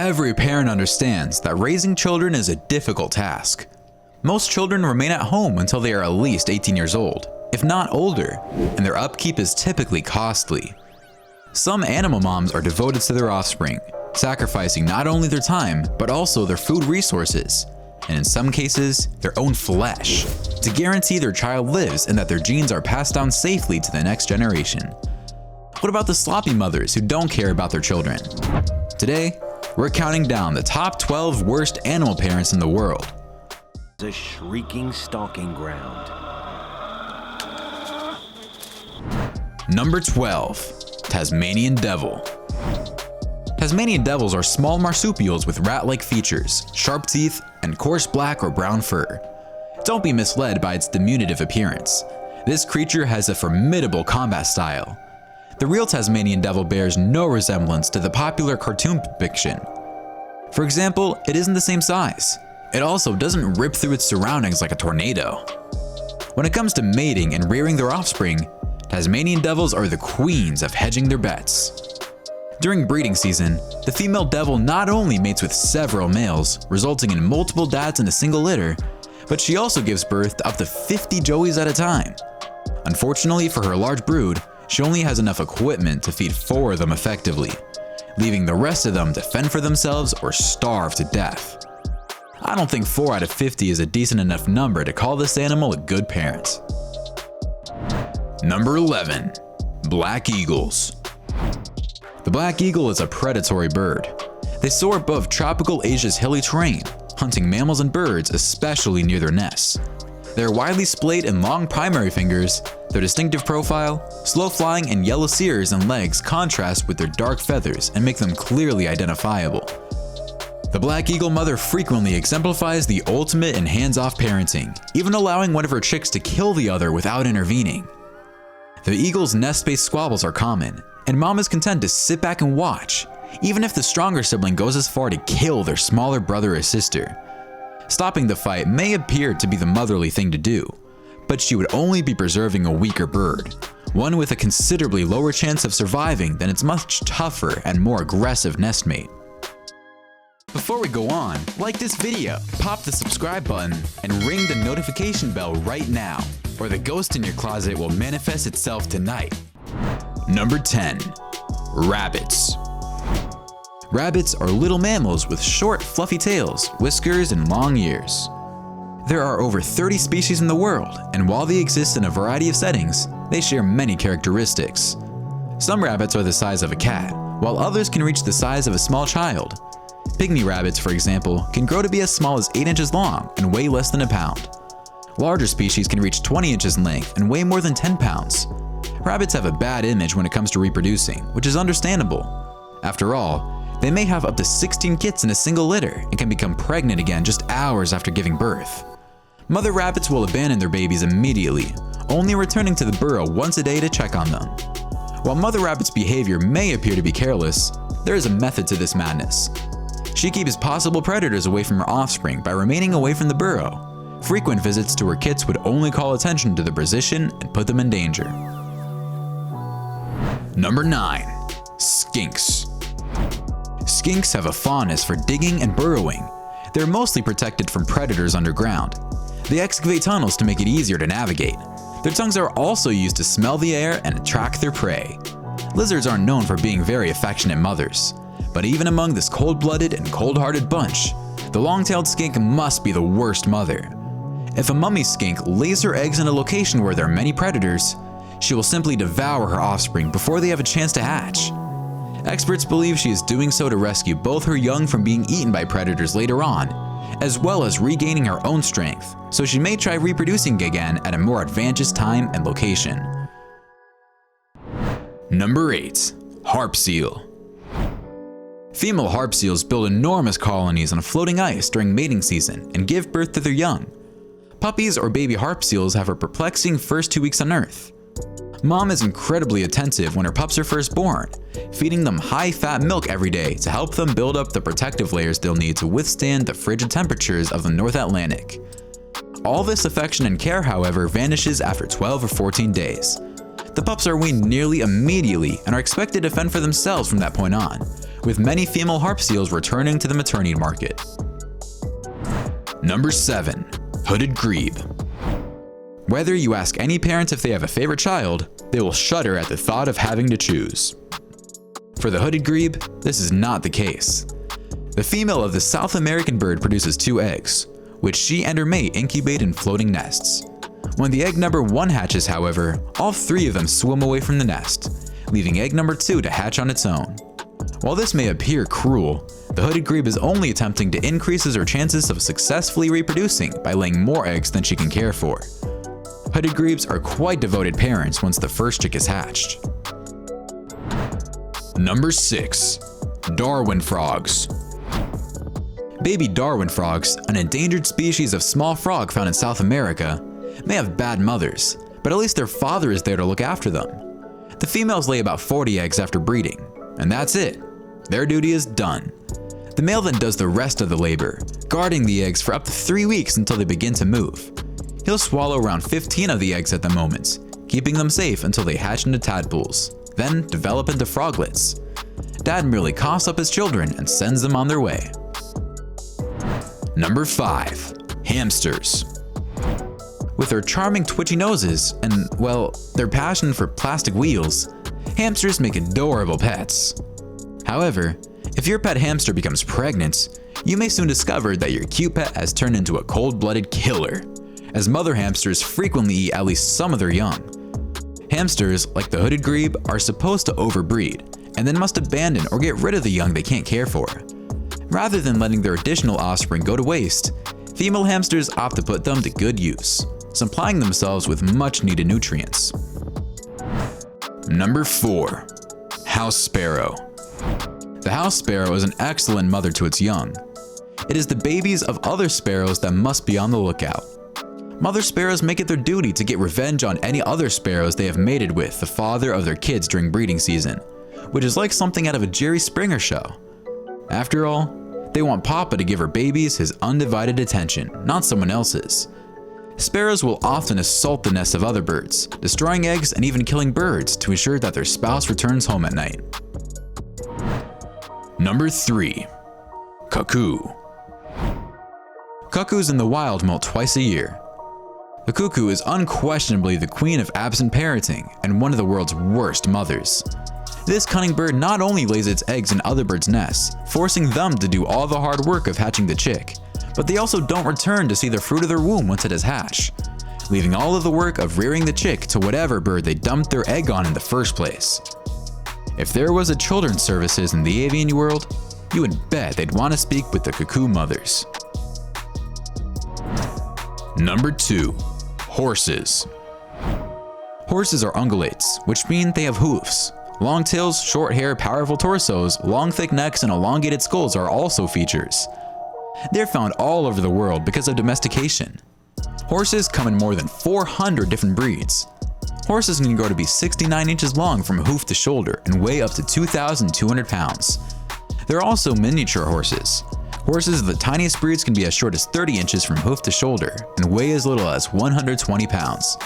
Every parent understands that raising children is a difficult task. Most children remain at home until they are at least 18 years old, if not older, and their upkeep is typically costly. Some animal moms are devoted to their offspring, sacrificing not only their time, but also their food resources, and in some cases, their own flesh, to guarantee their child lives and that their genes are passed down safely to the next generation. What about the sloppy mothers who don't care about their children? Today, we're counting down the top 12 worst animal parents in the world. A shrieking stalking ground. Number 12. Tasmanian Devil. Tasmanian devils are small marsupials with rat-like features, sharp teeth, and coarse black or brown fur. Don't be misled by its diminutive appearance. This creature has a formidable combat style. The real Tasmanian devil bears no resemblance to the popular cartoon depiction. For example, it isn't the same size. It also doesn't rip through its surroundings like a tornado. When it comes to mating and rearing their offspring, Tasmanian devils are the queens of hedging their bets. During breeding season, the female devil not only mates with several males, resulting in multiple dads in a single litter, but she also gives birth to up to 50 joeys at a time. Unfortunately for her large brood, she only has enough equipment to feed 4 of them effectively, leaving the rest of them to fend for themselves or starve to death. I don't think 4 out of 50 is a decent enough number to call this animal a good parent. Number 11. Black Eagles. The black eagle is a predatory bird. They soar above tropical Asia's hilly terrain, hunting mammals and birds, especially near their nests. They are widely splayed and long primary fingers. Their distinctive profile, slow flying, and yellow sears and legs contrast with their dark feathers and make them clearly identifiable. The black eagle mother frequently exemplifies the ultimate in hands-off parenting, even allowing one of her chicks to kill the other without intervening. The eagle's nest-based squabbles are common, and mom is content to sit back and watch, even if the stronger sibling goes as far to kill their smaller brother or sister. Stopping the fight may appear to be the motherly thing to do, but she would only be preserving a weaker bird, one with a considerably lower chance of surviving than its much tougher and more aggressive nestmate. Before we go on, like this video, pop the subscribe button, and ring the notification bell right now, or the ghost in your closet will manifest itself tonight. Number 10. Rabbits. Rabbits are little mammals with short, fluffy tails, whiskers, and long ears. There are over 30 species in the world, and while they exist in a variety of settings, they share many characteristics. Some rabbits are the size of a cat, while others can reach the size of a small child. Pygmy rabbits, for example, can grow to be as small as 8 inches long and weigh less than a pound. Larger species can reach 20 inches in length and weigh more than 10 pounds. Rabbits have a bad image when it comes to reproducing, which is understandable. After all, they may have up to 16 kits in a single litter and can become pregnant again just hours after giving birth. Mother rabbits will abandon their babies immediately, only returning to the burrow once a day to check on them. While mother rabbit's behavior may appear to be careless, there is a method to this madness. She keeps possible predators away from her offspring by remaining away from the burrow. Frequent visits to her kits would only call attention to their position and put them in danger. Number 9. Skinks. Skinks have a fondness for digging and burrowing. They're mostly protected from predators underground. They excavate tunnels to make it easier to navigate. Their tongues are also used to smell the air and attract their prey. Lizards are known for being very affectionate mothers, but even among this cold-blooded and cold-hearted bunch, the long-tailed skink must be the worst mother. If a mummy skink lays her eggs in a location where there are many predators, she will simply devour her offspring before they have a chance to hatch. Experts believe she is doing so to rescue both her young from being eaten by predators later on, as well as regaining her own strength, so she may try reproducing again at a more advantageous time and location. Number 8. Harp seal. Female harp seals build enormous colonies on floating ice during mating season and give birth to their young. Puppies or baby harp seals have a perplexing first 2 weeks on Earth. Mom is incredibly attentive when her pups are first born, feeding them high-fat milk every day to help them build up the protective layers they'll need to withstand the frigid temperatures of the North Atlantic. All this affection and care, however, vanishes after 12 or 14 days. The pups are weaned nearly immediately and are expected to fend for themselves from that point on, with many female harp seals returning to the maternity market. Number 7. Hooded Grebe. Whether you ask any parent if they have a favorite child, they will shudder at the thought of having to choose. For the hooded grebe, this is not the case. The female of the South American bird produces 2 eggs, which she and her mate incubate in floating nests. When the egg number 1 hatches, however, all 3 of them swim away from the nest, leaving egg number 2 to hatch on its own. While this may appear cruel, the hooded grebe is only attempting to increase her chances of successfully reproducing by laying more eggs than she can care for. Hooded grebes are quite devoted parents once the first chick is hatched. Number 6. Darwin frogs. Baby Darwin frogs, an endangered species of small frog found in South America, may have bad mothers, but at least their father is there to look after them. The females lay about 40 eggs after breeding, and that's it. Their duty is done. The male then does the rest of the labor, guarding the eggs for up to 3 weeks until they begin to move. He'll swallow around 15 of the eggs at the moment, keeping them safe until they hatch into tadpoles, then develop into froglets. Dad merely coughs up his children and sends them on their way. Number 5. Hamsters. With their charming twitchy noses and, well, their passion for plastic wheels, hamsters make adorable pets. However, if your pet hamster becomes pregnant, you may soon discover that your cute pet has turned into a cold-blooded killer, as mother hamsters frequently eat at least some of their young. Hamsters, like the hooded grebe, are supposed to overbreed, and then must abandon or get rid of the young they can't care for. Rather than letting their additional offspring go to waste, female hamsters opt to put them to good use, supplying themselves with much-needed nutrients. Number 4. House sparrow. The house sparrow is an excellent mother to its young. It is the babies of other sparrows that must be on the lookout. Mother sparrows make it their duty to get revenge on any other sparrows they have mated with the father of their kids during breeding season, which is like something out of a Jerry Springer show. After all, they want Papa to give her babies his undivided attention, not someone else's. Sparrows will often assault the nests of other birds, destroying eggs and even killing birds to ensure that their spouse returns home at night. Number 3. Cuckoo. Cuckoos in the wild molt twice a year. The cuckoo is unquestionably the queen of absent parenting and one of the world's worst mothers. This cunning bird not only lays its eggs in other birds' nests, forcing them to do all the hard work of hatching the chick, but they also don't return to see the fruit of their womb once it is hatched, leaving all of the work of rearing the chick to whatever bird they dumped their egg on in the first place. If there was a children's services in the avian world, you would bet they'd want to speak with the cuckoo mothers. Number 2. Horses. Horses are ungulates, which mean they have hoofs. Long tails, short hair, powerful torsos, long thick necks, and elongated skulls are also features. They're found all over the world because of domestication. Horses come in more than 400 different breeds. Horses can grow to be 69 inches long from hoof to shoulder and weigh up to 2,200 pounds. There are also miniature horses. Horses of the tiniest breeds can be as short as 30 inches from hoof to shoulder and weigh as little as 120 pounds.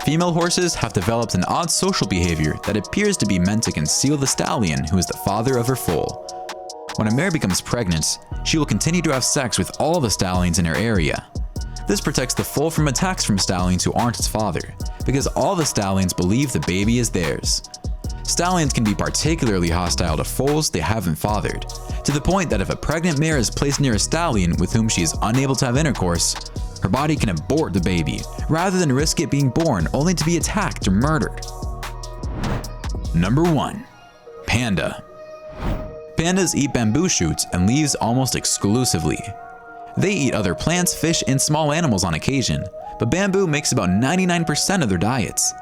Female horses have developed an odd social behavior that appears to be meant to conceal the stallion who is the father of her foal. When a mare becomes pregnant, she will continue to have sex with all the stallions in her area. This protects the foal from attacks from stallions who aren't its father, because all the stallions believe the baby is theirs. Stallions can be particularly hostile to foals they haven't fathered, to the point that if a pregnant mare is placed near a stallion with whom she is unable to have intercourse, her body can abort the baby, rather than risk it being born only to be attacked or murdered. Number 1. Panda. Pandas eat bamboo shoots and leaves almost exclusively. They eat other plants, fish, and small animals on occasion, but bamboo makes about 99% of their diets.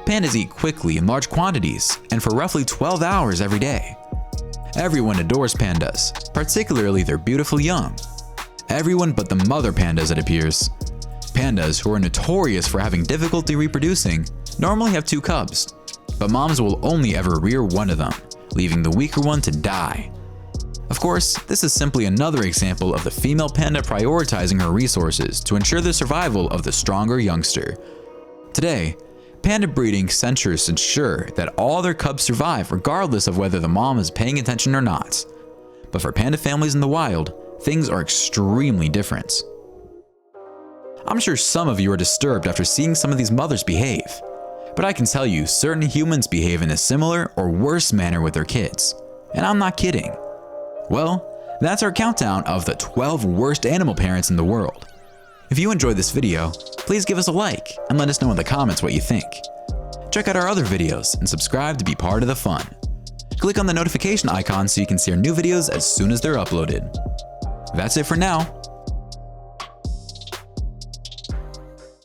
Pandas eat quickly in large quantities and for roughly 12 hours every day. Everyone adores pandas, particularly their beautiful young. Everyone but the mother pandas, it appears. Pandas, who are notorious for having difficulty reproducing, normally have 2 cubs, but moms will only ever rear one of them, leaving the weaker one to die. Of course, this is simply another example of the female panda prioritizing her resources to ensure the survival of the stronger youngster. Today, Panda breeding centers ensure that all their cubs survive regardless of whether the mom is paying attention or not. But for panda families in the wild, things are extremely different. I'm sure some of you are disturbed after seeing some of these mothers behave, but I can tell you certain humans behave in a similar or worse manner with their kids, and I'm not kidding. Well, that's our countdown of the 12 worst animal parents in the world. If you enjoyed this video, please give us a like and let us know in the comments what you think. Check out our other videos and subscribe to be part of the fun. Click on the notification icon so you can see our new videos as soon as they're uploaded. That's it for now.